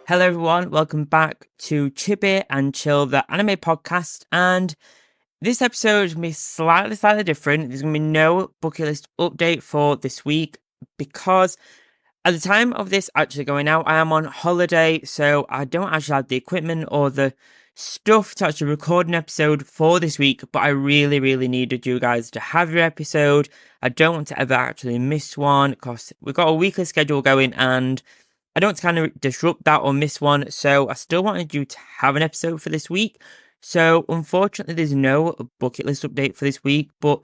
Hello everyone, welcome back to Chibi and Chill, the anime podcast, and this episode is going to be slightly different. There's going to be no bucket list update for this week because at the time of this actually going out, I am on holiday, so I don't actually have the equipment or the stuff to actually record an episode for this week, but I really needed you guys to have your episode. I don't want to ever actually miss one because we've got a weekly schedule going and I don't want to kind of disrupt that or miss one, so I still wanted you to have an episode for this week. So unfortunately there's no bucket list update for this week, but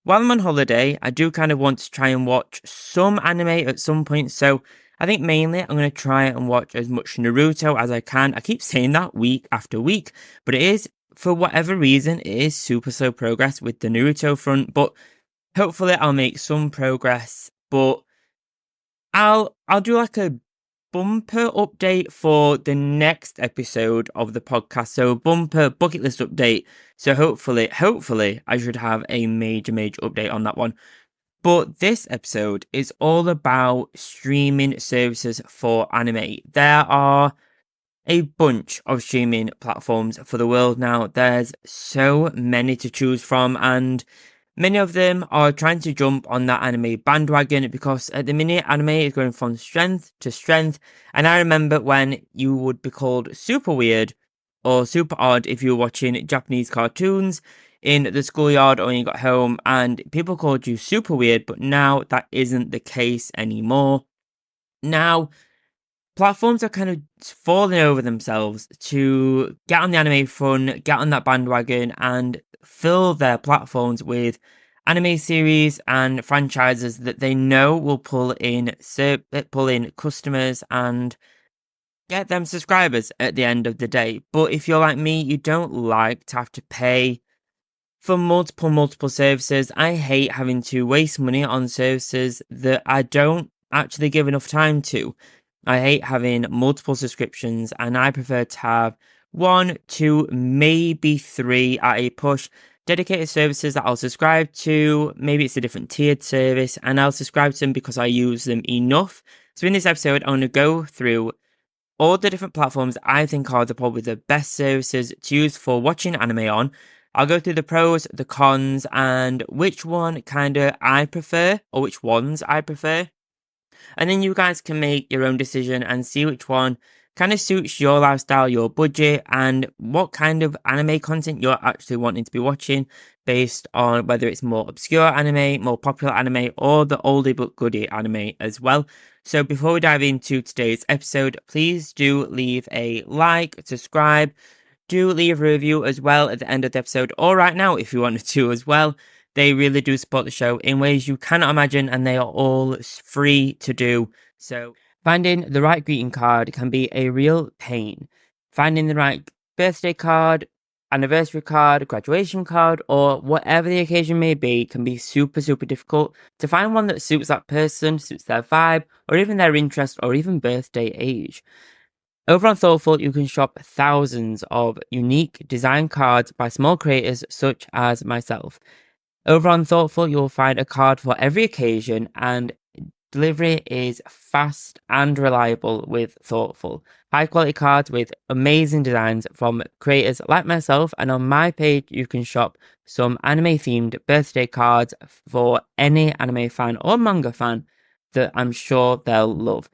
while I'm on holiday, I do kind of want to try and watch some anime at some point, so I think mainly I'm going to try and watch as much Naruto as I can. I keep saying that week after week, but it is, for whatever reason, it is super slow progress with the Naruto front, but hopefully I'll make some progress, but I'll do like a bumper update for the next episode of the podcast. So bumper bucket list update. So hopefully I should have a major update on that one. But this episode is all about streaming services for anime. There are a bunch of streaming platforms for the world now. There's so many to choose from, and many of them are trying to jump on that anime bandwagon because at the minute anime is going from strength to strength. And I remember when you would be called super weird or super odd if you were watching Japanese cartoons in the schoolyard or when you got home, and people called you super weird, but now that isn't the case anymore. Now, platforms are kind of falling over themselves to get on the anime front, get on that bandwagon, and fill their platforms with anime series and franchises that they know will pull in customers and get them subscribers at the end of the day. But if you're like me, you don't like to have to pay for multiple services. I hate having to waste money on services that I don't actually give enough time to. I hate having multiple subscriptions, and I prefer to have 1, 2, maybe 3 at a push dedicated services that I'll subscribe to. Maybe it's a different tiered service, and I'll subscribe to them because I use them enough. So in this episode, I want to go through all the different platforms I think are probably the best services to use for watching anime on. I'll go through the pros, the cons, and which one I prefer, or which ones I prefer. And then you guys can make your own decision and see which one kind of suits your lifestyle, your budget, and what kind of anime content you're actually wanting to be watching based on whether it's more obscure anime, more popular anime, or the oldie but goodie anime as well. So before we dive into today's episode, please do leave a like, subscribe, do leave a review as well at the end of the episode, or right now if you wanted to as well. They really do support the show in ways you cannot imagine, and they are all free to do. So finding the right greeting card can be a real pain. Finding the right birthday card, anniversary card, graduation card, or whatever the occasion may be can be super difficult. To find one that suits that person, suits their vibe, or even their interest, or even birthday age. Over on Thortful, you can shop thousands of unique design cards by small creators such as myself. Over on Thortful, you'll find a card for every occasion, and delivery is fast and reliable with Thortful. High quality cards with amazing designs from creators like myself, and on my page you can shop some anime themed birthday cards for any anime fan or manga fan that I'm sure they'll love.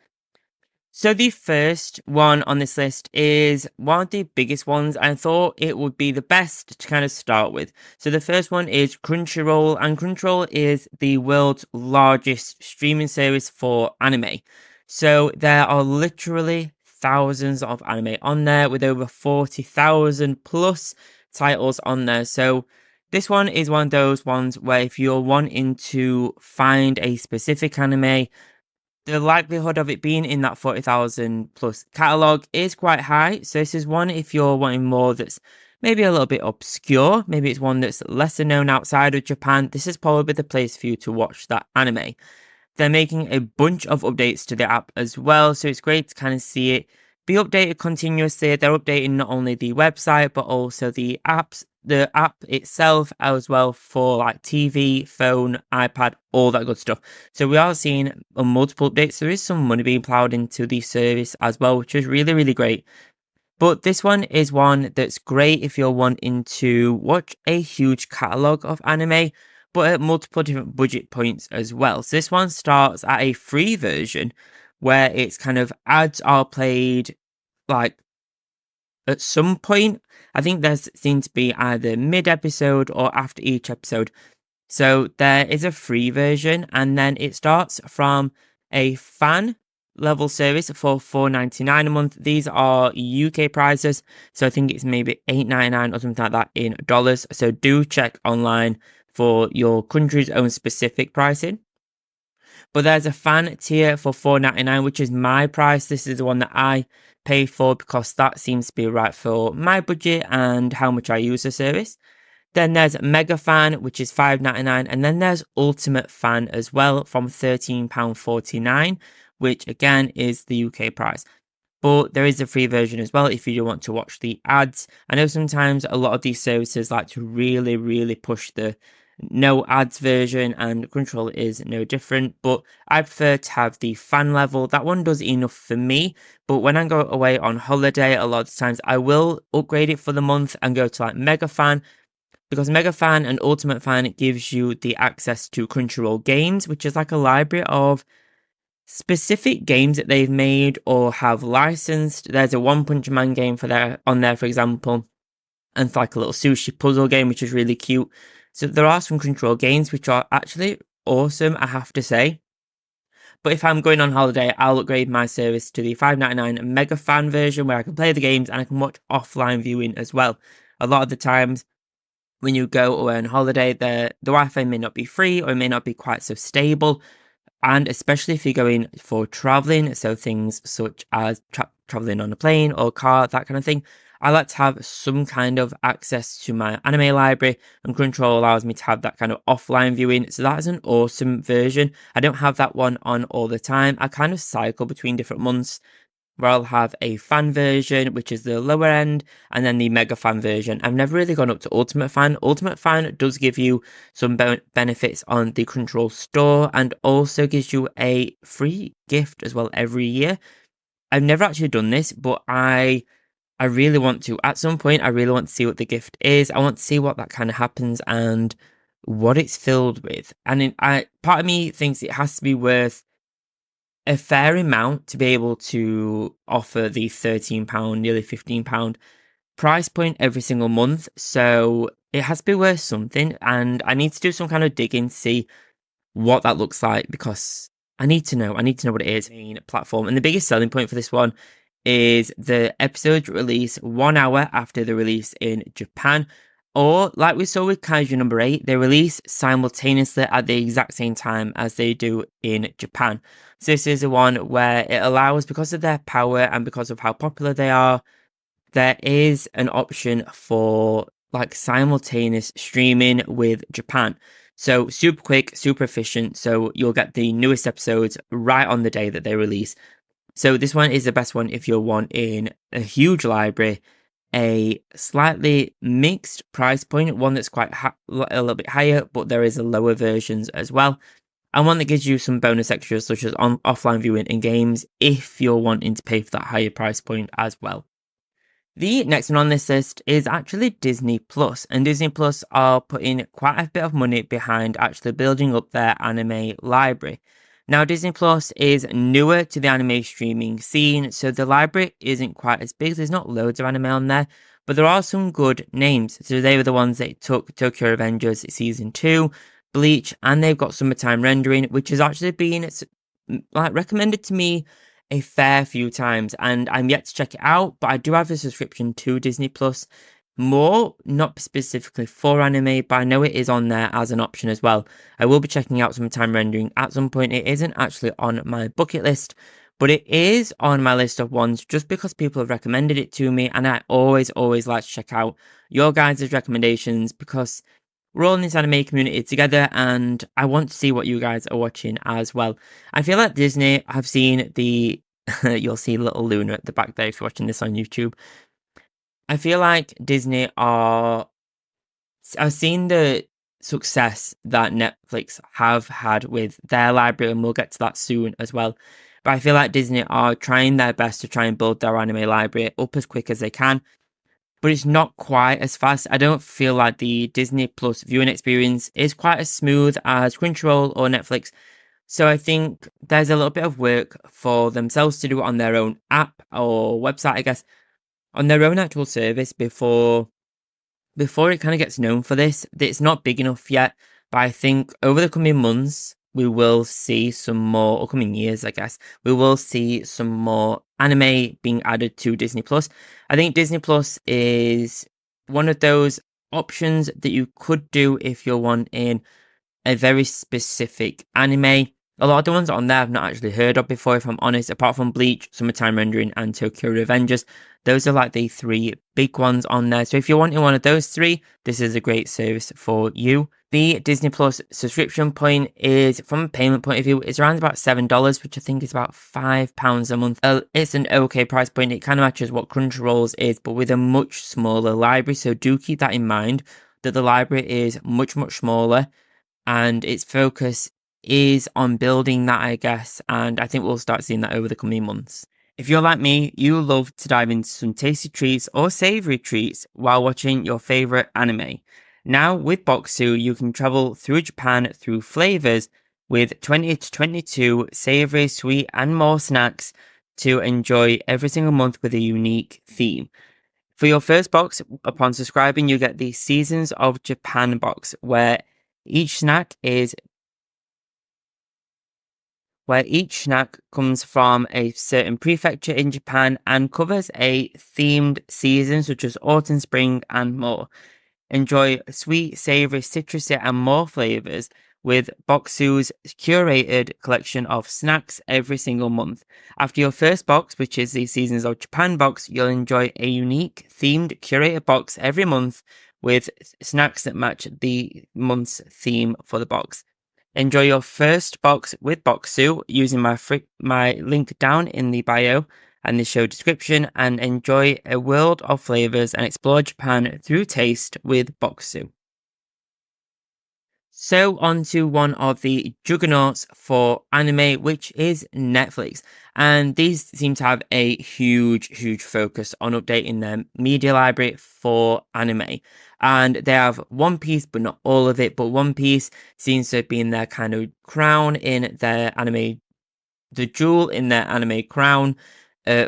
So the first one on this list is one of the biggest ones. I thought it would be the best to kind of start with. So the first one is Crunchyroll, and Crunchyroll is the world's largest streaming service for anime. So there are literally thousands of anime on there with over 40,000 plus titles on there. So this one is one of those ones where if you're wanting to find a specific anime, the likelihood of it being in that 40,000 plus catalogue is quite high. So this is one if you're wanting more that's maybe a little bit obscure, maybe it's one that's lesser known outside of Japan, this is probably the place for you to watch that anime. They're making a bunch of updates to the app as well, so it's great to kind of see it be updated continuously. They're updating not only the website, but also the apps the app itself as well for like TV, phone, iPad, all that good stuff. So we are seeing multiple updates. There is some money being plowed into the service as well, which is really, really great. But this one is one that's great if you're wanting to watch a huge catalogue of anime, but at multiple different budget points as well. So this one starts at a free version where it's kind of ads are played like at some point. I think there's seems to be either mid episode or after each episode. So there is a free version, and then it starts from a fan level service for $4.99 a month. These are UK prices, so I think it's maybe $8.99 or something like that in dollars. So do check online for your country's own specific pricing. But there's a fan tier for $4.99, which is my price. This is the one that I pay for because that seems to be right for my budget and how much I use the service. Then there's Mega Fan, which is $5.99, and then there's Ultimate Fan as well from £13.49, which again is the UK price. But there is a free version as well if you do want to watch the ads. I know sometimes a lot of these services like to really, really push the no ads version, and Crunchyroll is no different, but I prefer to have the fan level. That one does enough for me, but when I go away on holiday, a lot of times I will upgrade it for the month and go to like Mega Fan, because Mega Fan and Ultimate Fan gives you the access to Crunchyroll games, which is like a library of specific games that they've made or have licensed. There's a One Punch Man game on there, for example, and it's like a little sushi puzzle game, which is really cute. So there are some Crunchyroll games which are actually awesome, I have to say. But if I'm going on holiday, I'll upgrade my service to the $5.99 Mega Fan version where I can play the games and I can watch offline viewing as well. A lot of the times when you go away on holiday, the Wi-Fi may not be free or it may not be quite so stable. And especially if you're going for traveling, so things such as traveling on a plane or car, that kind of thing, I like to have some kind of access to my anime library, and Crunchyroll allows me to have that kind of offline viewing. So that is an awesome version. I don't have that one on all the time. I kind of cycle between different months where I'll have a fan version, which is the lower end, and then the mega fan version. I've never really gone up to Ultimate Fan. Ultimate Fan does give you some benefits on the Crunchyroll store and also gives you a free gift as well every year. I've never actually done this, but I really want to. At some point, I really want to see what the gift is. I want to see what that kind of happens and what it's filled with. And part of me thinks it has to be worth a fair amount to be able to offer the £13, nearly £15 price point every single month. So it has to be worth something, and I need to do some kind of digging to see what that looks like because I need to know. I need to know what it is. Main platform, and the biggest selling point for this one is the episodes release 1 hour after the release in Japan. Or, like we saw with Kaiju number 8, they release simultaneously at the exact same time as they do in Japan. So this is the one where it allows, because of their power and because of how popular they are, there is an option for like simultaneous streaming with Japan. So super quick, super efficient. So you'll get the newest episodes right on the day that they release. So this one is the best one if you're wanting a huge library, a slightly mixed price point, one that's quite a little bit higher, but there is a lower versions as well, and one that gives you some bonus extras such as offline viewing in games if you're wanting to pay for that higher price point as well. The next one on this list is actually Disney Plus, and Disney Plus are putting quite a bit of money behind actually building up their anime library. Now, Disney Plus is newer to the anime streaming scene, so the library isn't quite as big. There's not loads of anime on there, but there are some good names. So they were the ones that took Tokyo Revengers Season 2, Bleach, and they've got Summertime Rendering, which has actually been like recommended to me a fair few times, and I'm yet to check it out, but I do have a subscription to Disney Plus. More, not specifically for anime, but I know it is on there as an option as well. I will be checking out Summertime Rendering at some point. It isn't actually on my bucket list, but it is on my list of ones just because people have recommended it to me, and I always like to check out your guys' recommendations because we're all in this anime community together, and I want to see what you guys are watching as well. I feel like Disney have seen the you'll see little Luna at the back there if you're watching this on YouTube. I feel like Disney are I've seen the success that Netflix have had with their library, and we'll get to that soon as well. But I feel like Disney are trying their best to try and build their anime library up as quick as they can, but it's not quite as fast. I don't feel like the Disney Plus viewing experience is quite as smooth as Crunchyroll or Netflix. So I think there's a little bit of work for themselves to do on their own app or website, I guess, on their own actual service before it kind of gets known for this. It's not big enough yet, but I think over the coming months, we will see some more, or coming years, I guess, we will see some more anime being added to Disney Plus. I think Disney Plus is one of those options that you could do if you're wanting a very specific anime. A lot of the ones on there I've not actually heard of before, if I'm honest, apart from Bleach, Summertime Rendering, and Tokyo Revengers. Those are like the three big ones on there. So if you're wanting one of those three, this is a great service for you. The Disney Plus subscription point is, from a payment point of view, is around about $7, which I think is about £5 a month. It's an okay price point. It kind of matches what Crunchyroll's is, but with a much smaller library. So do keep that in mind, that the library is much, much smaller, and its focus is on building that, I guess, and I think we'll start seeing that over the coming months. If you're like me, you love to dive into some tasty treats or savory treats while watching your favorite anime. Now, with BOKKSU, you can travel through Japan through flavors with 20 to 22 savory, sweet, and more snacks to enjoy every single month with a unique theme. For your first box, upon subscribing, you get the Seasons of Japan box, where each snack comes from a certain prefecture in Japan and covers a themed season such as autumn, spring, and more. Enjoy sweet, savory, citrusy, and more flavors with BOKKSU's curated collection of snacks every single month. After your first box, which is the Seasons of Japan box, you'll enjoy a unique themed curated box every month with snacks that match the month's theme for the box. Enjoy your first box with BOKKSU using my link down in the bio and the show description, and enjoy a world of flavors and explore Japan through taste with BOKKSU. So on to one of the juggernauts for anime, which is Netflix. And these seem to have a huge focus on updating their media library for anime. And they have One Piece, but not all of it. But One Piece seems to have been their kind of crown in their anime, the jewel in their anime crown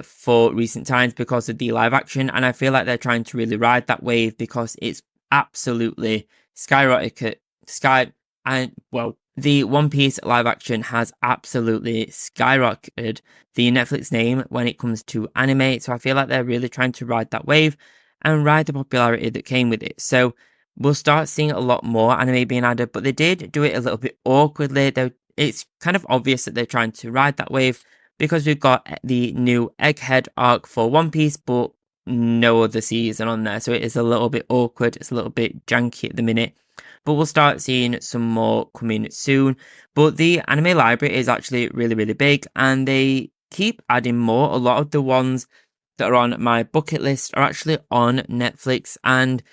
for recent times because of the live action. And I feel like they're trying to really ride that wave because it's absolutely skyrocketed. The One Piece live action has absolutely skyrocketed the Netflix name when it comes to anime. So I feel like they're really trying to ride that wave and ride the popularity that came with it. So we'll start seeing a lot more anime being added, but they did do it a little bit awkwardly. It's kind of obvious that they're trying to ride that wave because we've got the new Egghead arc for One Piece, but no other season on there. So it is a little bit awkward. It's a little bit janky at the minute. But we'll start seeing some more coming soon. But the anime library is actually really big, and they keep adding more. A lot of the ones that are on my bucket list are actually on Netflix, and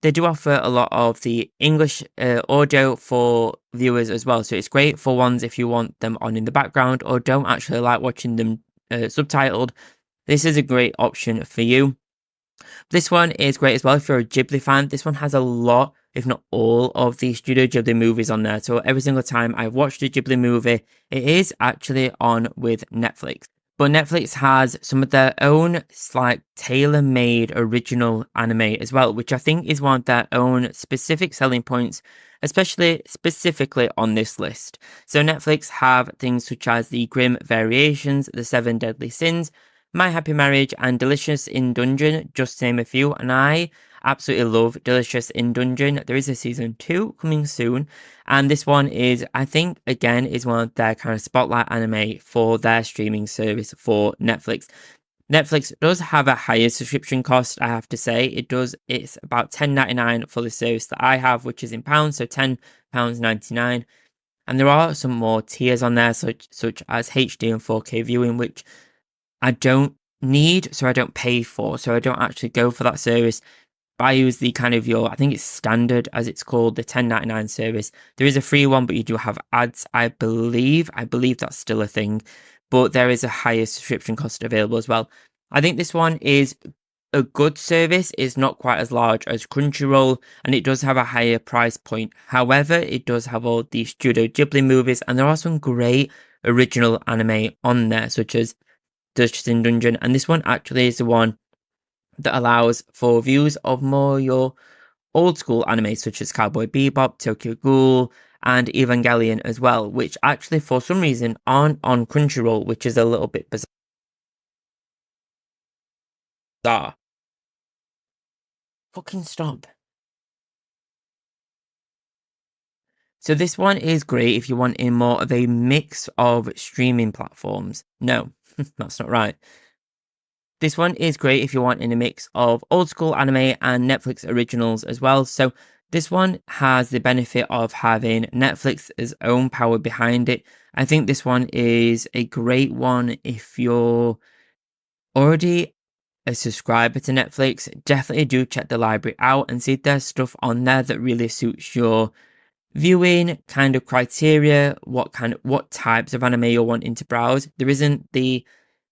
they do offer a lot of the English audio for viewers as well. So it's great for ones if you want them on in the background or don't actually like watching them subtitled. This is a great option for you. This one is great as well if you're a Ghibli fan. This one has a lot, if not all, of the Studio Ghibli movies on there. So every single time I've watched a Ghibli movie, it is actually on with Netflix. But Netflix has some of their own like tailor-made original anime as well, which I think is one of their own specific selling points, specifically on this list. So Netflix have things such as the Grimm Variations, the Seven Deadly Sins, My Happy Marriage, and Delicious in Dungeon, just to name a few. And I absolutely love Delicious in Dungeon. There is a season 2 coming soon, and this one is, I think, again, is one of their kind of spotlight anime for their streaming service for Netflix. Netflix does have a higher subscription cost, I have to say. It's about $10.99 for the service that I have, which is in pounds, so £10.99. And there are some more tiers on there, such as HD and 4K viewing, which I don't need, so I don't pay for, so I don't actually go for that service. but I use the kind of I think it's standard, as it's called, the $10.99 service. There is a free one, but you do have ads, I believe. I believe that's still a thing, but there is a higher subscription cost available as well. I think this one is a good service. It's not quite as large as Crunchyroll, and it does have a higher price point. However, it does have all the Studio Ghibli movies, and there are some great original anime on there, such as Dungeons in Dungeon, and this one actually is the one that allows for views of more your old school anime, such as Cowboy Bebop, Tokyo Ghoul, and Evangelion as well, which actually for some reason aren't on Crunchyroll, which is a little bit bizarre. Fucking stop. So this one is great if you want in more of a mix of streaming platforms. No, that's not right. This one is great if you want in a mix of old school anime and Netflix originals as well. So this one has the benefit of having Netflix's own power behind it. I think this one is a great one if you're already a subscriber to Netflix. Definitely do check the library out and see if there's stuff on there that really suits your viewing kind of criteria, what types of anime you're wanting to browse. There isn't the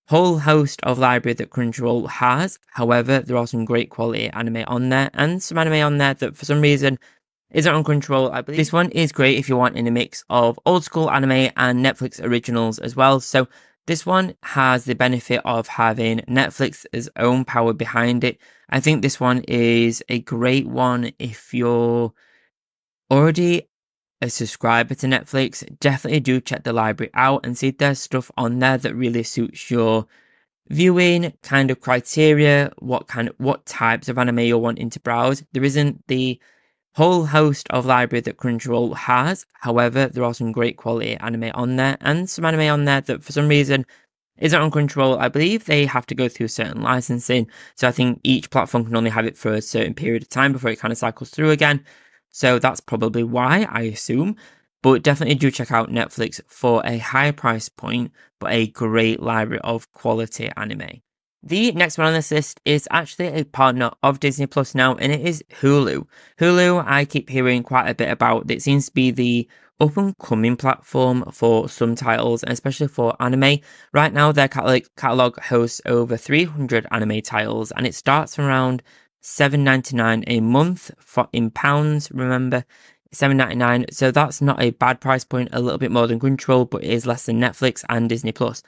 whole host of library that Crunchyroll has. However, there are some great quality anime on there, and some anime on there that for some reason isn't on Crunchyroll, I believe. This one is great if you want in a mix of old school anime and Netflix originals as well. So this one has the benefit of having Netflix's own power behind it. I think this one is a great one if you're already a subscriber to Netflix. Definitely do check the library out and see if there's stuff on there that really suits your viewing kind of criteria, what types of anime you're wanting to browse. There isn't the whole host of library that Crunchyroll has. However, there are some great quality anime on there, and some anime on there that for some reason isn't on Crunchyroll. I believe they have to go through certain licensing, so I think each platform can only have it for a certain period of time before it kind of cycles through again. So that's probably why, I assume. But definitely do check out Netflix for a higher price point, but a great library of quality anime. The next one on this list is actually a partner of Disney Plus now, and it is Hulu. Hulu, I keep hearing quite a bit about. It seems to be the up and coming platform for some titles, and especially for anime. Right now, their catalog hosts over 300 anime titles, and it starts around $7.99 a month in pounds. Remember, $7.99. So that's not a bad price point. A little bit more than Crunchyroll, but it is less than Netflix and Disney Plus.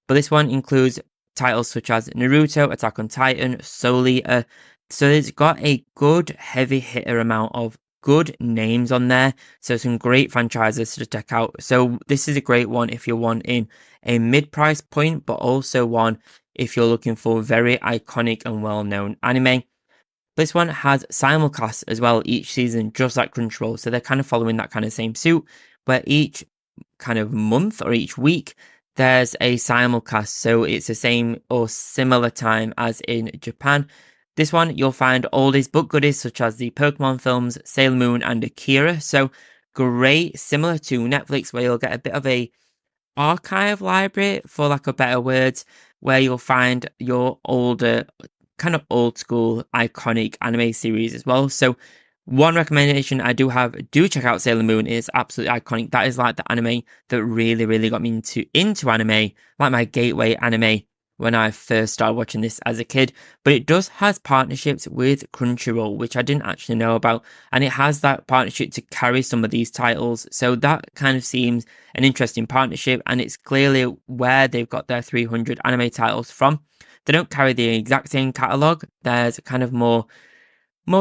But this one includes titles such as Naruto, Attack on Titan, Soul Eater. So it's got a good heavy hitter amount of good names on there. So some great franchises to check out. So this is a great one if you're wanting a mid-price point, but also one if you're looking for very iconic and well-known anime. This one has simulcasts as well each season, just like Crunchyroll. So they're kind of following that kind of same suit, where each kind of month or each week there's a simulcast. So it's the same or similar time as in Japan. This one, you'll find all these book goodies such as the Pokemon films, Sailor Moon, and Akira. So great, similar to Netflix, where you'll get a bit of a archive library, for lack of better words, where you'll find your older, kind of old school, iconic anime series as well. So one recommendation I do have, do check out Sailor Moon. Is absolutely iconic. That is like the anime that really, really got me into anime, like my gateway anime when I first started watching this as a kid. But it does has partnerships with Crunchyroll, which I didn't actually know about, and it has that partnership to carry some of these titles. So that kind of seems an interesting partnership, and it's clearly where they've got their 300 anime titles from. They don't carry the exact same catalog. There's kind of more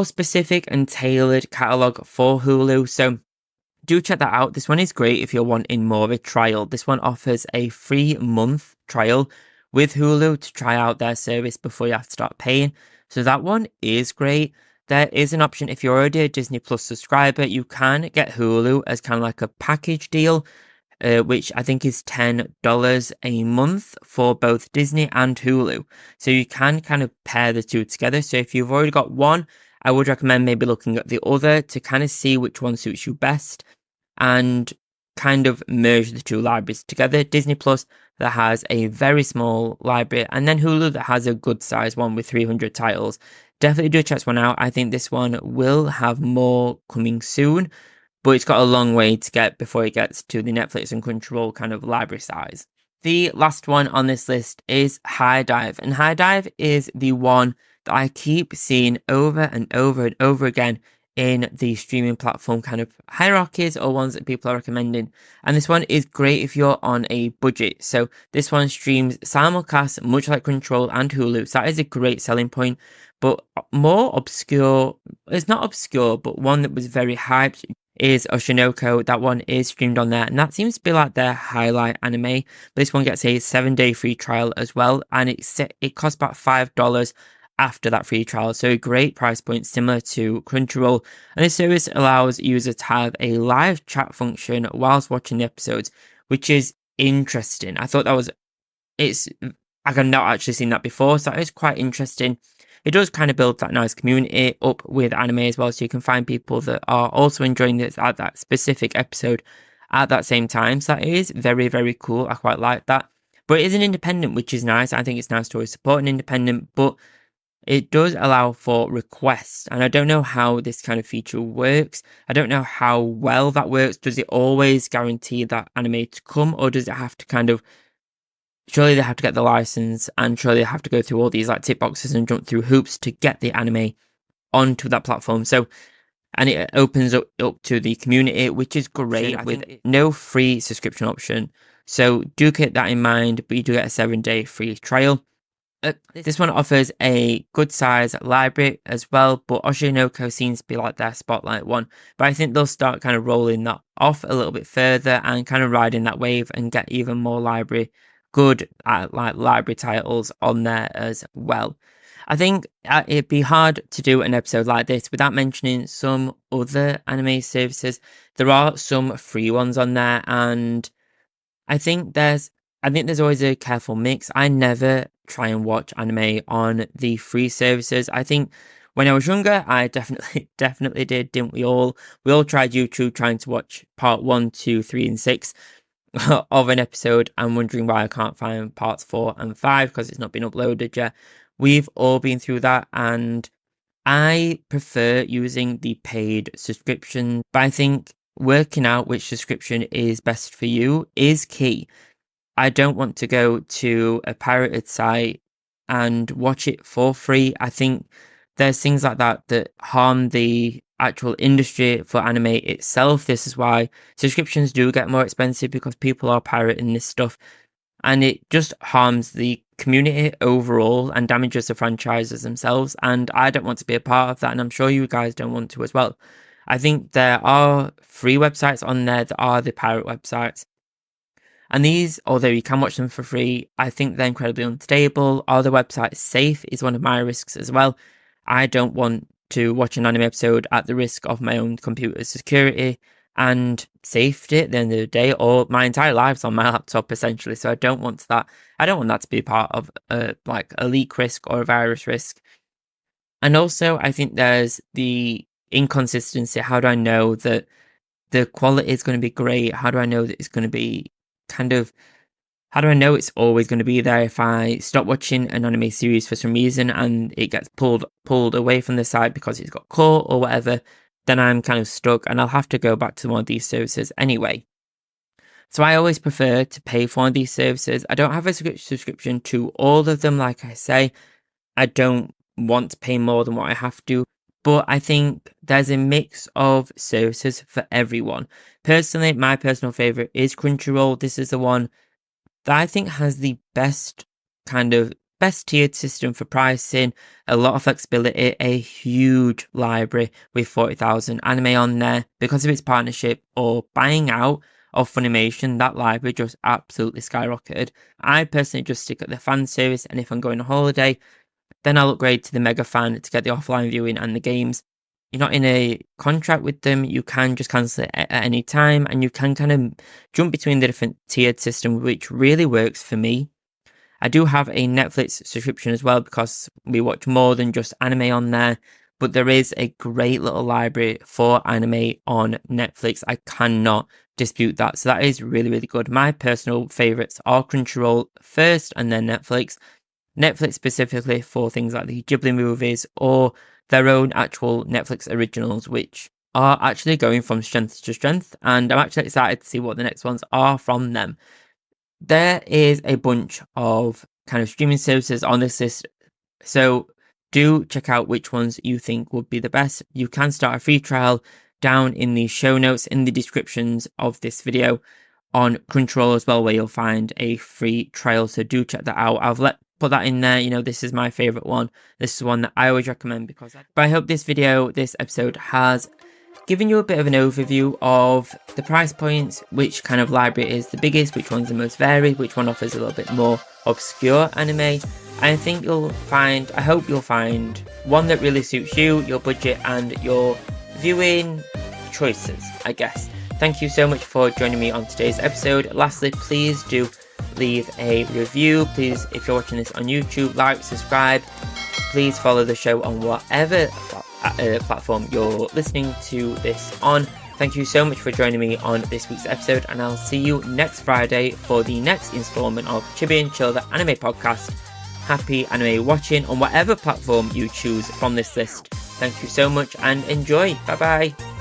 specific and tailored catalog for Hulu. So do check that out. This one is great if you're wanting more of a trial. This one offers a 3-month trial with Hulu to try out their service before you have to start paying. So that one is great. There is an option if you're already a Disney Plus subscriber, you can get Hulu as kind of like a package deal, which I think is $10 a month for both Disney and Hulu. So you can kind of pair the two together. So if you've already got one, I would recommend maybe looking at the other to kind of see which one suits you best and kind of merge the two libraries together. Disney Plus that has a very small library, and then Hulu that has a good size one with 300 titles. definitely do check this one out. I think this one will have more coming soon, but it's got a long way to get before it gets to the Netflix and Crunchyroll kind of library size. The last one on this list is Hidive, and Hidive is the one that I keep seeing over and over and over again in the streaming platform kind of hierarchies or ones that people are recommending. And this one is great if you're on a budget. So this one streams simulcast, much like Crunchyroll and Hulu. So that is a great selling point. But more obscure, it's not obscure, but one that was very hyped is Oshinoko. That one is streamed on there, and that seems to be like their highlight anime. This one gets a 7-day free trial as well, and it costs about $5 after that free trial. So a great price point, similar to Crunchyroll. And this service allows users to have a live chat function whilst watching the episodes, which is interesting. I thought that was I've not actually seen that before, so that is quite interesting. It does kind of build that nice community up with anime as well, so you can find people that are also enjoying this at that specific episode at that same time. So that is very, very cool. I quite like that. But it is an independent, which is nice. I think it's nice to always support an independent, but it does allow for requests. And I don't know how this kind of feature works. I don't know how well that works. Does it always guarantee that anime to come, or does it have to kind of surely they have to get the license, and surely they have to go through all these like tick boxes and jump through hoops to get the anime onto that platform. So, and it opens up to the community, which is great with no free subscription option. So do keep that in mind, but you do get a 7-day free trial. This one offers a good size library as well, but Oshinoko seems to be like their spotlight one. But I think they'll start kind of rolling that off a little bit further and kind of riding that wave and get even more good like library titles on there as well. I think it'd be hard to do an episode like this without mentioning some other anime services. There are some free ones on there, and I think there's always a careful mix. I never try and watch anime on the free services. I think when I was younger, I definitely did, didn't we all? We all tried YouTube trying to watch part 1, 2, 3, and 6 of an episode and wondering why I can't find parts 4 and 5 because it's not been uploaded yet. We've all been through that, and I prefer using the paid subscription, but I think working out which subscription is best for you is key. I don't want to go to a pirated site and watch it for free. I think there's things like that harm the actual industry for anime itself. This is why subscriptions do get more expensive, because people are pirating this stuff, and it just harms the community overall and damages the franchises themselves. And I don't want to be a part of that, and I'm sure you guys don't want to as well. I think there are free websites on there that are the pirate websites. And these, although you can watch them for free, I think they're incredibly unstable. Are the websites safe is one of my risks as well. I don't want to watch an anime episode at the risk of my own computer's security and safety at the end of the day, or my entire lives on my laptop essentially. So I don't want that. I don't want that to be part of like a leak risk or a virus risk. And also, I think there's the inconsistency. How do I know that the quality is going to be great? How do I know that it's going to be how do I know it's always going to be there? If I stop watching an anime series for some reason and it gets pulled away from the site because it's got caught or whatever, then I'm kind of stuck and I'll have to go back to one of these services anyway. So I always prefer to pay for one of these services. I don't have a subscription to all of them, like I say. I don't want to pay more than what I have to. But I think there's a mix of services for everyone. Personally, my personal favorite is Crunchyroll. This is the one that I think has the best tiered system for pricing, a lot of flexibility, a huge library with 40,000 anime on there. Because of its partnership or buying out of Funimation, that library just absolutely skyrocketed. I personally just stick at the fan service, and if I'm going on holiday, then I'll upgrade to the Mega Fan to get the offline viewing and the games. You're not in a contract with them. You can just cancel it at any time, and you can kind of jump between the different tiered system, which really works for me. I do have a Netflix subscription as well because we watch more than just anime on there, but there is a great little library for anime on Netflix. I cannot dispute that. So that is really, really good. My personal favorites are Crunchyroll first and then Netflix. Netflix specifically for things like the Ghibli movies or their own actual Netflix originals, which are actually going from strength to strength, and I'm actually excited to see what the next ones are from them. There is a bunch of kind of streaming services on this list, so do check out which ones you think would be the best. You can start a free trial down in the show notes, in the descriptions of this video, on Crunchyroll as well, where you'll find a free trial, so do check that out. I've put that in there. You know, this is my favorite one. This is one that I always recommend because but I hope this episode has given you a bit of an overview of the price points, which kind of library is the biggest, which one's the most varied, which one offers a little bit more obscure anime. I think I hope you'll find one that really suits you, your budget, and your viewing choices, I guess. Thank you so much for joining me on today's episode. Lastly, please do leave a review. Please, if you're watching this on YouTube, like, subscribe. Please follow the show on whatever platform you're listening to this on. Thank you so much for joining me on this week's episode, and I'll see you next Friday for the next installment of Chibi and Chill, the anime podcast. Happy anime watching on whatever platform you choose from this list. Thank you so much and enjoy. Bye bye.